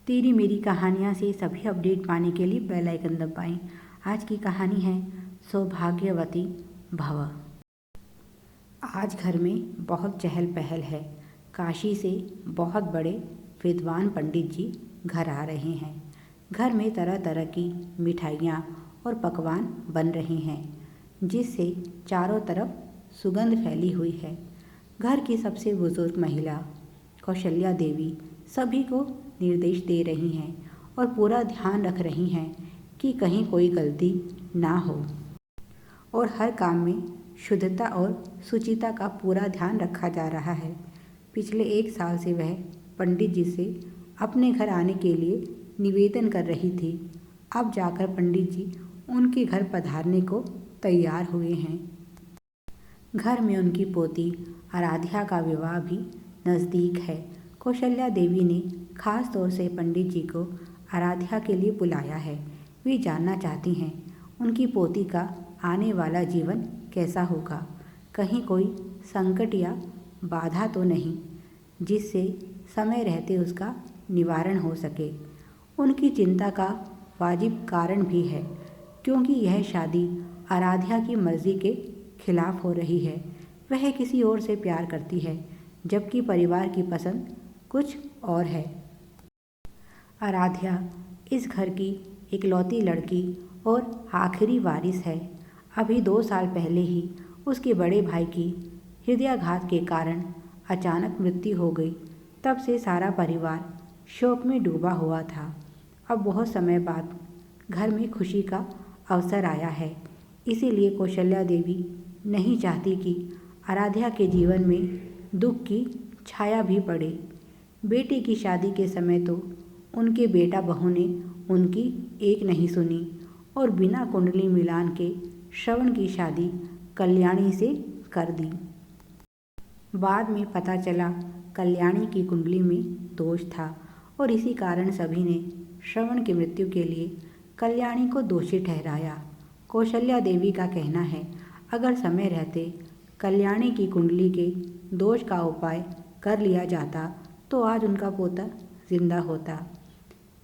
तेरी मेरी कहानियाँ से सभी अपडेट पाने के लिए बेल आइकन दबाएं। आज की कहानी है सौभाग्यवती भव। आज घर में बहुत चहल पहल है। काशी से बहुत बड़े विद्वान पंडित जी घर आ रहे हैं। घर में तरह तरह की मिठाइयाँ और पकवान बन रहे हैं, जिससे चारों तरफ सुगंध फैली हुई है। घर की सबसे बुजुर्ग महिला कौशल्या देवी सभी को निर्देश दे रही हैं और पूरा ध्यान रख रही हैं कि कहीं कोई गलती ना हो, और हर काम में शुद्धता और शुचिता का पूरा ध्यान रखा जा रहा है। पिछले 1 साल से वह पंडित जी से अपने घर आने के लिए निवेदन कर रही थी। अब जाकर पंडित जी उनके घर पधारने को तैयार हुए हैं। घर में उनकी पोती आराध्या का विवाह भी नज़दीक है। कौशल्या देवी ने खास तौर से पंडित जी को आराध्या के लिए बुलाया है। वे जानना चाहती हैं उनकी पोती का आने वाला जीवन कैसा होगा, कहीं कोई संकट या बाधा तो नहीं, जिससे समय रहते उसका निवारण हो सके। उनकी चिंता का वाजिब कारण भी है, क्योंकि यह शादी आराध्या की मर्जी के खिलाफ हो रही है। वह किसी और से प्यार करती है, जबकि परिवार की पसंद कुछ और है। आराध्या इस घर की इकलौती लड़की और आखिरी वारिस है। अभी 2 साल पहले ही उसके बड़े भाई की हृदयाघात के कारण अचानक मृत्यु हो गई। तब से सारा परिवार शोक में डूबा हुआ था। अब बहुत समय बाद घर में खुशी का अवसर आया है। इसीलिए कौशल्या देवी नहीं चाहती कि आराध्या के जीवन में दुख की छाया भी पड़े। बेटी की शादी के समय तो उनके बेटा बहू ने उनकी एक नहीं सुनी और बिना कुंडली मिलान के श्रवण की शादी कल्याणी से कर दी। बाद में पता चला कल्याणी की कुंडली में दोष था और इसी कारण सभी ने श्रवण की मृत्यु के लिए कल्याणी को दोषी ठहराया। कौशल्या देवी का कहना है, अगर समय रहते कल्याणी की कुंडली के दोष का उपाय कर लिया जाता तो आज उनका पोता जिंदा होता।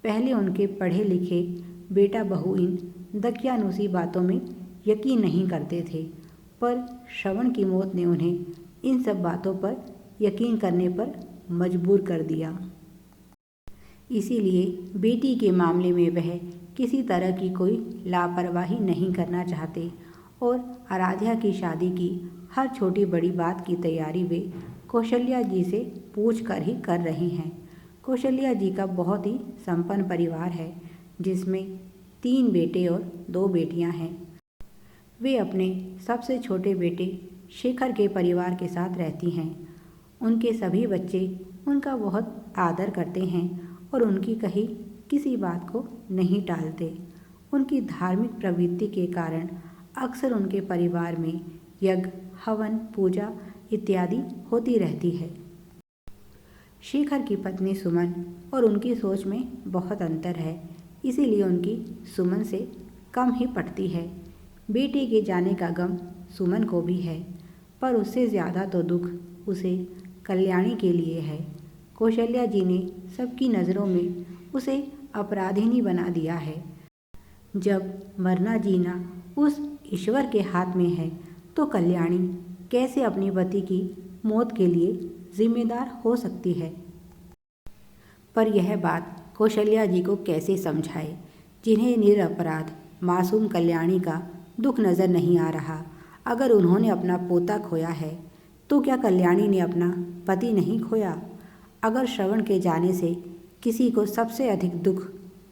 पहले उनके पढ़े लिखे बेटा बहू इन दकियानूसी बातों में यकीन नहीं करते थे, पर श्रवण की मौत ने उन्हें इन सब बातों पर यकीन करने पर मजबूर कर दिया। इसीलिए बेटी के मामले में वह किसी तरह की कोई लापरवाही नहीं करना चाहते और आराध्या की शादी की हर छोटी बड़ी बात की तैयारी वे कौशल्या जी से पूछ कर ही कर रहे हैं। कौशल्या जी का बहुत ही संपन्न परिवार है, जिसमें 3 बेटे और 2 बेटियां हैं। वे अपने सबसे छोटे बेटे शेखर के परिवार के साथ रहती हैं। उनके सभी बच्चे उनका बहुत आदर करते हैं और उनकी कही किसी बात को नहीं टालते। उनकी धार्मिक प्रवृत्ति के कारण अक्सर उनके परिवार में यज्ञ, हवन, पूजा इत्यादि होती रहती है। शेखर की पत्नी सुमन और उनकी सोच में बहुत अंतर है, इसीलिए उनकी सुमन से कम ही पटती है। बेटे के जाने का गम सुमन को भी है, पर उससे ज़्यादा तो दुख उसे कल्याणी के लिए है। कौशल्या जी ने सबकी नज़रों में उसे अपराधिनी बना दिया है। जब मरना जीना उस ईश्वर के हाथ में है, तो कल्याणी कैसे अपने पति की मौत के लिए जिम्मेदार हो सकती है। पर यह बात कौशल्या जी को कैसे समझाए, जिन्हें निरपराध मासूम कल्याणी का दुख नज़र नहीं आ रहा। अगर उन्होंने अपना पोता खोया है, तो क्या कल्याणी ने अपना पति नहीं खोया? अगर श्रवण के जाने से किसी को सबसे अधिक दुख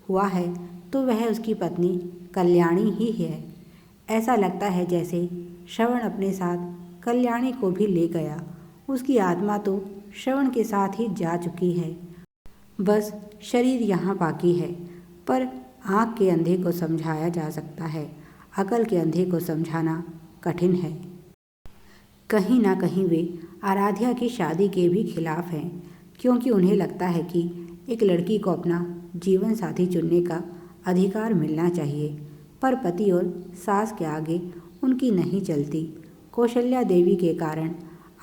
हुआ है, तो वह उसकी पत्नी कल्याणी ही है। ऐसा लगता है जैसे श्रवण अपने साथ कल्याणी को भी ले गया। उसकी आत्मा तो श्रवण के साथ ही जा चुकी है, बस शरीर यहाँ बाकी है। पर आँख के अंधे को समझाया जा सकता है, अकल के अंधे को समझाना कठिन है। कहीं ना कहीं वे आराध्या की शादी के भी खिलाफ हैं, क्योंकि उन्हें लगता है कि एक लड़की को अपना जीवन साथी चुनने का अधिकार मिलना चाहिए। पर पति और सास के आगे उनकी नहीं चलती। कौशल्या देवी के कारण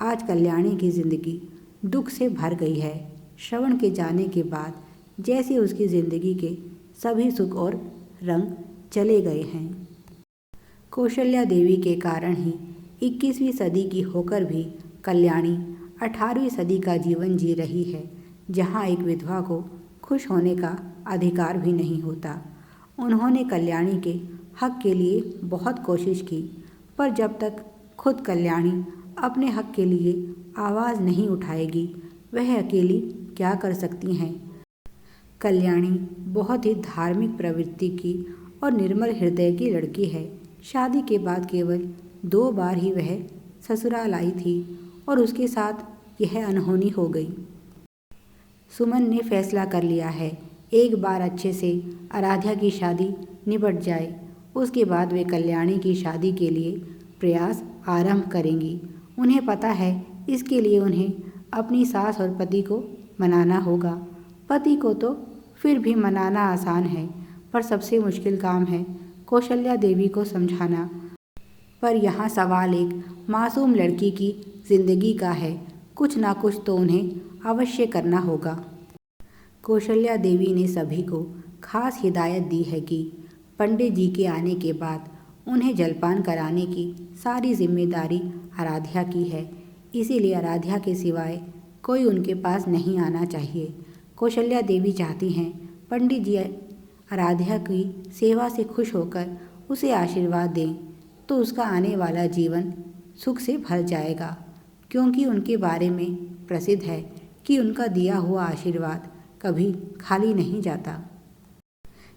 आज कल्याणी की जिंदगी दुख से भर गई है। श्रवण के जाने के बाद जैसे उसकी जिंदगी के सभी सुख और रंग चले गए हैं। कौशल्या देवी के कारण ही 21वीं सदी की होकर भी कल्याणी 18वीं सदी का जीवन जी रही है, जहाँ एक विधवा को खुश होने का अधिकार भी नहीं होता। उन्होंने कल्याणी के हक के लिए बहुत कोशिश की, पर जब तक खुद कल्याणी अपने हक के लिए आवाज़ नहीं उठाएगी, वह अकेली क्या कर सकती हैं। कल्याणी बहुत ही धार्मिक प्रवृत्ति की और निर्मल हृदय की लड़की है। शादी के बाद केवल 2 बार ही वह ससुराल आई थी और उसके साथ यह अनहोनी हो गई। सुमन ने फैसला कर लिया है, एक बार अच्छे से आराध्या की शादी निपट जाए, उसके बाद वे कल्याणी की शादी के लिए प्रयास आरंभ करेंगी। उन्हें पता है इसके लिए उन्हें अपनी सास और पति को मनाना होगा। पति को तो फिर भी मनाना आसान है, पर सबसे मुश्किल काम है कौशल्या देवी को समझाना। पर यहाँ सवाल एक मासूम लड़की की जिंदगी का है, कुछ ना कुछ तो उन्हें अवश्य करना होगा। कौशल्या देवी ने सभी को खास हिदायत दी है कि पंडित जी के आने के बाद उन्हें जलपान कराने की सारी जिम्मेदारी आराध्या की है, इसीलिए आराध्या के सिवाय कोई उनके पास नहीं आना चाहिए। कौशल्या देवी चाहती हैं पंडित जी आराध्या की सेवा से खुश होकर उसे आशीर्वाद दें, तो उसका आने वाला जीवन सुख से भर जाएगा, क्योंकि उनके बारे में प्रसिद्ध है कि उनका दिया हुआ आशीर्वाद कभी खाली नहीं जाता।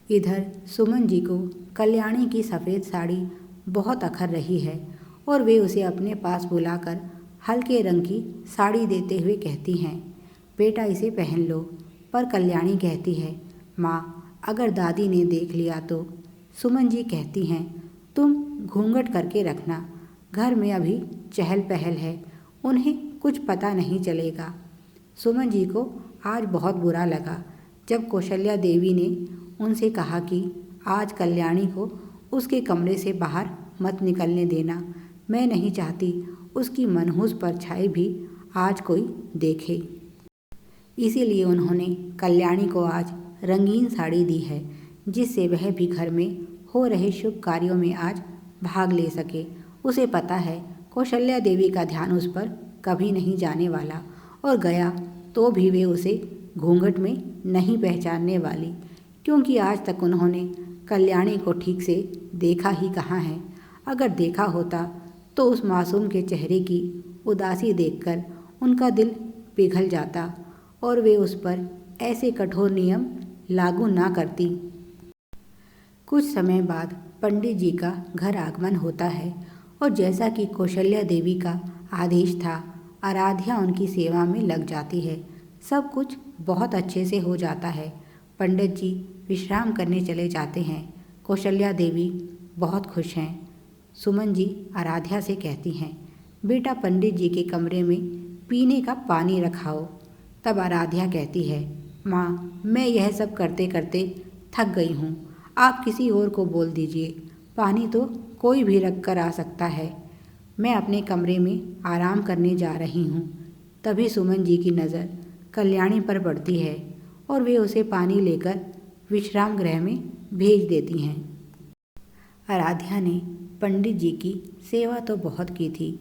इधर सुमन जी को कल्याणी की सफ़ेद साड़ी बहुत अखर रही है और वे उसे अपने पास बुलाकर हल्के रंग की साड़ी देते हुए कहती हैं, बेटा इसे पहन लो। पर कल्याणी कहती है, माँ अगर दादी ने देख लिया तो। सुमन जी कहती हैं, तुम घूंघट करके रखना, घर में अभी चहल पहल है, उन्हें कुछ पता नहीं चलेगा। सुमन जी को आज बहुत बुरा लगा जब कौशल्या देवी ने उनसे कहा कि आज कल्याणी को उसके कमरे से बाहर मत निकलने देना, मैं नहीं चाहती उसकी मनहूस परछाई भी आज कोई देखे। इसीलिए उन्होंने कल्याणी को आज रंगीन साड़ी दी है, जिससे वह भी घर में हो रहे शुभ कार्यों में आज भाग ले सके। उसे पता है कौशल्या देवी का ध्यान उस पर कभी नहीं जाने वाला, और गया तो भी वे उसे घूंघट में नहीं पहचानने वाली, क्योंकि आज तक उन्होंने कल्याणी को ठीक से देखा ही कहाँ है। अगर देखा होता तो उस मासूम के चेहरे की उदासी देखकर उनका दिल पिघल जाता और वे उस पर ऐसे कठोर नियम लागू ना करती। कुछ समय बाद पंडित जी का घर आगमन होता है और जैसा कि कौशल्या देवी का आदेश था, आराध्या उनकी सेवा में लग जाती है। सब कुछ बहुत अच्छे से हो जाता है। पंडित जी विश्राम करने चले जाते हैं। कौशल्या देवी बहुत खुश हैं। सुमन जी आराध्या से कहती हैं, बेटा पंडित जी के कमरे में पीने का पानी रखाओ। तब आराध्या कहती है, माँ मैं यह सब करते करते थक गई हूँ, आप किसी और को बोल दीजिए, पानी तो कोई भी रख कर आ सकता है, मैं अपने कमरे में आराम करने जा रही हूँ। तभी सुमन जी की नज़र कल्याणी पर पड़ती है और वे उसे पानी लेकर विश्राम गृह में भेज देती हैं। आराध्या ने पंडित जी की सेवा तो बहुत की थी,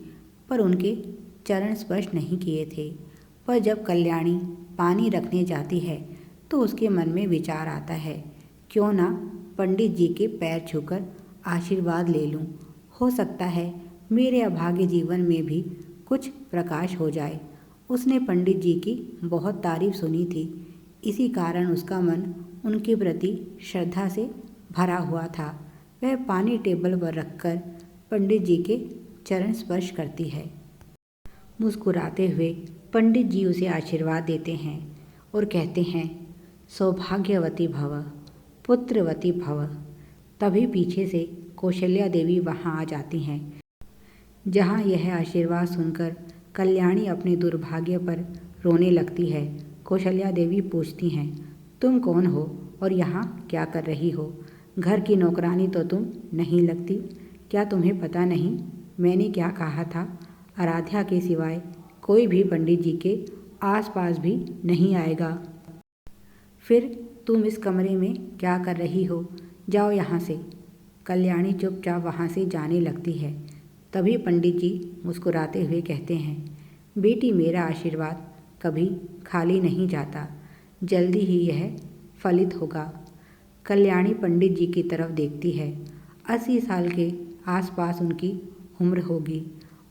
पर उनके चरण स्पर्श नहीं किए थे। पर जब कल्याणी पानी रखने जाती है तो उसके मन में विचार आता है, क्यों ना पंडित जी के पैर छूकर आशीर्वाद ले लूं, हो सकता है मेरे अभागे जीवन में भी कुछ प्रकाश हो जाए। उसने पंडित जी की बहुत तारीफ सुनी थी, इसी कारण उसका मन उनके प्रति श्रद्धा से भरा हुआ था। वह पानी टेबल पर रखकर पंडित जी के चरण स्पर्श करती है। मुस्कुराते हुए पंडित जी उसे आशीर्वाद देते हैं और कहते हैं, सौभाग्यवती भव, पुत्रवती भव। तभी पीछे से कौशल्या देवी वहाँ आ जाती हैं। जहाँ यह आशीर्वाद सुनकर कल्याणी अपने दुर्भाग्य पर रोने लगती है। कौशल्या देवी पूछती हैं, तुम कौन हो और यहाँ क्या कर रही हो? घर की नौकरानी तो तुम नहीं लगती, क्या तुम्हें पता नहीं मैंने क्या कहा था? आराध्या के सिवाय कोई भी पंडित जी के आसपास भी नहीं आएगा। फिर तुम इस कमरे में क्या कर रही हो? जाओ यहाँ से। कल्याणी चुपचाप वहाँ से जाने लगती है। तभी पंडित जी मुस्कुराते हुए कहते हैं, बेटी, मेरा आशीर्वाद कभी खाली नहीं जाता, जल्दी ही यह फलित होगा। कल्याणी पंडित जी की तरफ देखती है। 80 साल के आसपास उनकी उम्र होगी।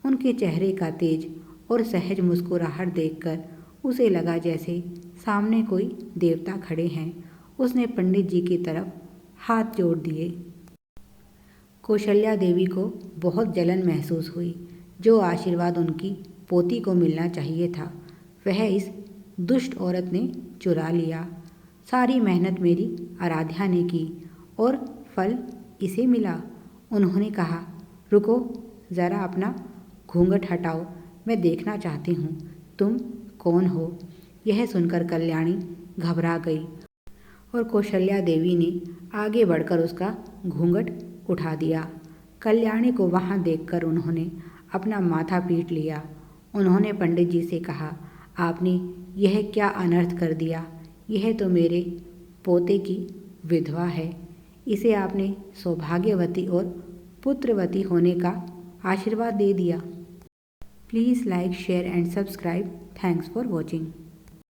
उनके चेहरे का तेज और सहज मुस्कुराहट देखकर उसे लगा जैसे सामने कोई देवता खड़े हैं। उसने पंडित जी की तरफ हाथ जोड़ दिए। कौशल्या देवी को बहुत जलन महसूस हुई। जो आशीर्वाद उनकी पोती को मिलना चाहिए था वह इस दुष्ट औरत ने चुरा लिया। सारी मेहनत मेरी आराध्या ने की और फल इसे मिला। उन्होंने कहा, रुको ज़रा, अपना घूंघट हटाओ, मैं देखना चाहती हूँ तुम कौन हो। यह सुनकर कल्याणी घबरा गई और कौशल्या देवी ने आगे बढ़कर उसका घूंघट उठा दिया। कल्याणी को वहाँ देखकर उन्होंने अपना माथा पीट लिया। उन्होंने पंडित जी से कहा, आपने यह क्या अनर्थ कर दिया? यह तो मेरे पोते की विधवा है। इसे आपने सौभाग्यवती और पुत्रवती होने का आशीर्वाद दे दिया। Please like, share and subscribe. Thanks for watching.